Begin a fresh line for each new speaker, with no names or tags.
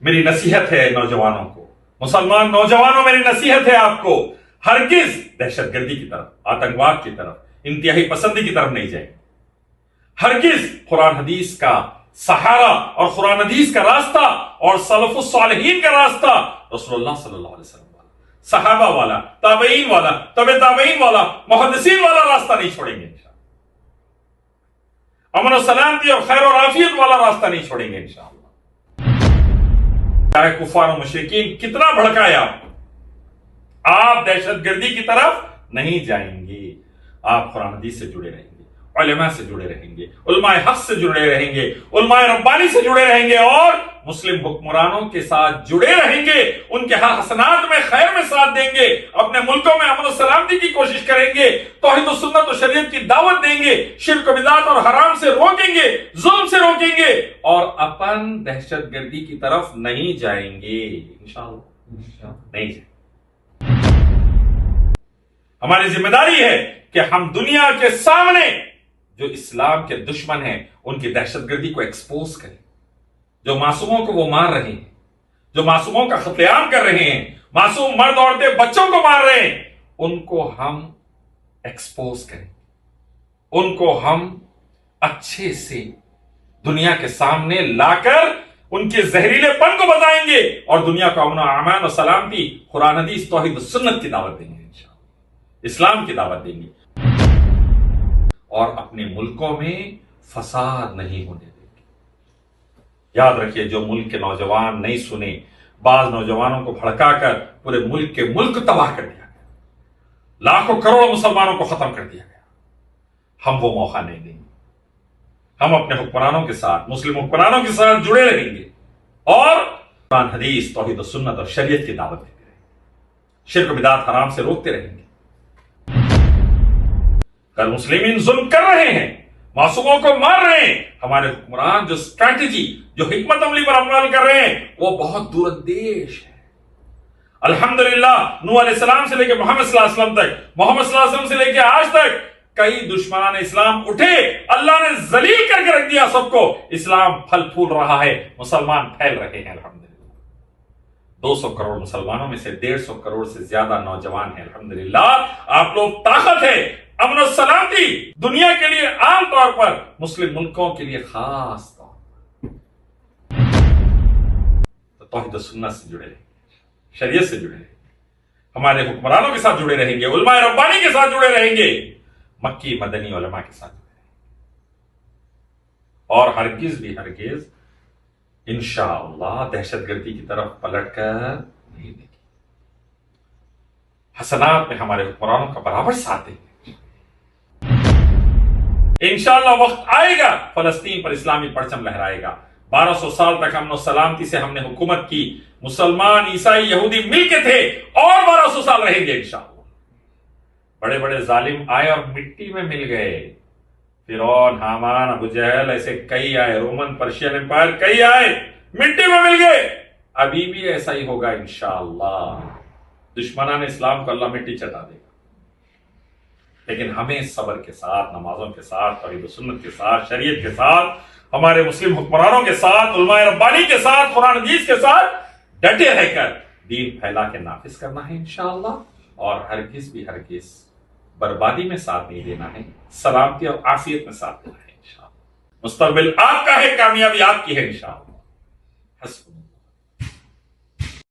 میری نصیحت ہے نوجوانوں کو، مسلمان نوجوانوں میری نصیحت ہے آپ کو، ہرگز دہشت گردی کی طرف، آتنکواد کی طرف، انتہائی پسندی کی طرف نہیں جائیں، ہرگز قرآن حدیث کا سہارا اور قرآن حدیث کا راستہ اور سلف الصالحین کا راستہ، رسول اللہ صلی اللہ علیہ وسلم والا، صحابہ والا، تابعین والا، تبع تابعین والا، محدثین والا راستہ نہیں چھوڑیں گے انشاءاللہ، امن و سلامتی اور خیر و عافیت والا راستہ نہیں چھوڑیں گے انشاءاللہ۔ چاہے کفار و مشرکین کتنا بھڑکائے آپ دہشت گردی کی طرف نہیں جائیں گے، آپ قرآن حدیث سے جڑے رہیں گے، علماء سے جڑے رہیں گے، علماء حق سے جڑے رہیں گے، علماء ربانی سے جڑے رہیں گے، اور مسلم حکمرانوں کے ساتھ جڑے رہیں گے، ان کے ہر حسنات میں خیر میں ساتھ دیں گے، اپنے ملکوں میں امن و سلامتی کی کوشش کریں گے، توحید و سنت و شریعت کی دعوت دیں گے، شرک و بدعت اور حرام سے روکیں گے، ظلم سے روکیں گے، اور اپن دہشت گردی کی طرف نہیں جائیں گے انشاءاللہ، نہیں جائیں۔ ہماری ذمہ داری ہے کہ ہم دنیا کے سامنے جو اسلام کے دشمن ہیں ان کی دہشت گردی کو ایکسپوز کریں، جو معصوموں کو وہ مار رہے ہیں، جو معصوموں کا قتل عام کر رہے ہیں، معصوم مرد عورتیں بچوں کو مار رہے ہیں، ان کو ہم ایکسپوز کریں، ان کو ہم اچھے سے دنیا کے سامنے لا کر ان کے زہریلے پن کو بتائیں گے، اور دنیا کو امن و امان و سلامتی، قرآن حدیث، توحید و سنت کی دعوت دیں گے انشاءاللہ، اسلام کی دعوت دیں گے، اور اپنے ملکوں میں فساد نہیں ہونے دیں گے۔ یاد رکھیے، جو ملک کے نوجوان نہیں سنے، بعض نوجوانوں کو بھڑکا کر پورے ملک کے ملک تباہ کر دیا گیا، لاکھوں کروڑوں مسلمانوں کو ختم کر دیا گیا، ہم وہ موقع نہیں دیں گے۔ ہم اپنے حکمرانوں کے ساتھ، مسلم حکمرانوں کے ساتھ جڑے رہیں گے، اور قرآن حدیث، توحید و سنت اور شریعت کی دعوت دیتے رہیں گے، شرک و بدعت حرام سے روکتے رہیں گے۔ اگر مسلمین ظلم کر رہے ہیں، معصوموں کو مار رہے ہیں، ہمارے حکمران جو اسٹریٹجی، جو حکمت عملی پر عمل کر رہے ہیں، وہ بہت دور اندیش ہے۔ الحمدللہ نوح علیہ السلام سے لے کے محمد صلی اللہ علیہ وسلم تک، محمد صلی اللہ علیہ وسلم سے لے کے آج تک کئی دشمنان اسلام اٹھے، اللہ نے ذلیل کر کے رکھ دیا سب کو، اسلام پھل پھول رہا ہے، مسلمان پھیل رہے ہیں الحمدللہ۔ 200 کروڑ مسلمانوں میں سے 150 کروڑ سے زیادہ نوجوان ہیں الحمدللہ۔ آپ لوگ طاقت ہے، امن و سلامتی دنیا کے لیے عام طور پر، مسلم ملکوں کے لیے خاص طور پر، تو توحید و سنت سے جڑے رہیں گے، شریعت سے جڑے رہیں گے، ہمارے حکمرانوں کے ساتھ جڑے رہیں گے، علماء ربانی کے ساتھ جڑے رہیں گے، مکی مدنی علماء کے ساتھ جڑے رہیں گے، اور ہرگز بھی ہرگز انشاءاللہ دہشت گردی کی طرف پلٹ کر نہیں دیں گے، حسنات میں ہمارے حکمرانوں کا برابر ساتھ دیں گے۔ انشاءاللہ وقت آئے گا فلسطین پر اسلامی پرچم لہرائے گا، 1200 سال تک امن و سلامتی سے ہم نے حکومت کی، مسلمان، عیسائی، یہودی مل کے تھے، اور 1200 سال رہیں گے انشاءاللہ۔ بڑے بڑے ظالم آئے اور مٹی میں مل گئے، فرعون، حامان، ابو جہل، ایسے کئی آئے، رومن پرشین امپائر کئی آئے، مٹی میں مل گئے، ابھی بھی ایسا ہی ہوگا انشاءاللہ، دشمنان اسلام کو اللہ مٹی چٹا دے گا، لیکن ہمیں صبر کے ساتھ، نمازوں کے ساتھ، توحید و سنت کے ساتھ، شریعت کے ساتھ، ہمارے مسلم حکمرانوں کے ساتھ، علماء ربانی کے ساتھ، قرآن حدیث کے ساتھ ڈٹے رہ کر دین پھیلا کے نافذ کرنا ہے انشاءاللہ، اور ہرگز بھی ہرگز بربادی میں ساتھ نہیں دینا ہے، سلامتی اور عافیت میں ساتھ دینا ہے انشاءاللہ۔ مستقبل آپ کا ہے، کامیابی آپ کی ہے انشاءاللہ۔ حسبنا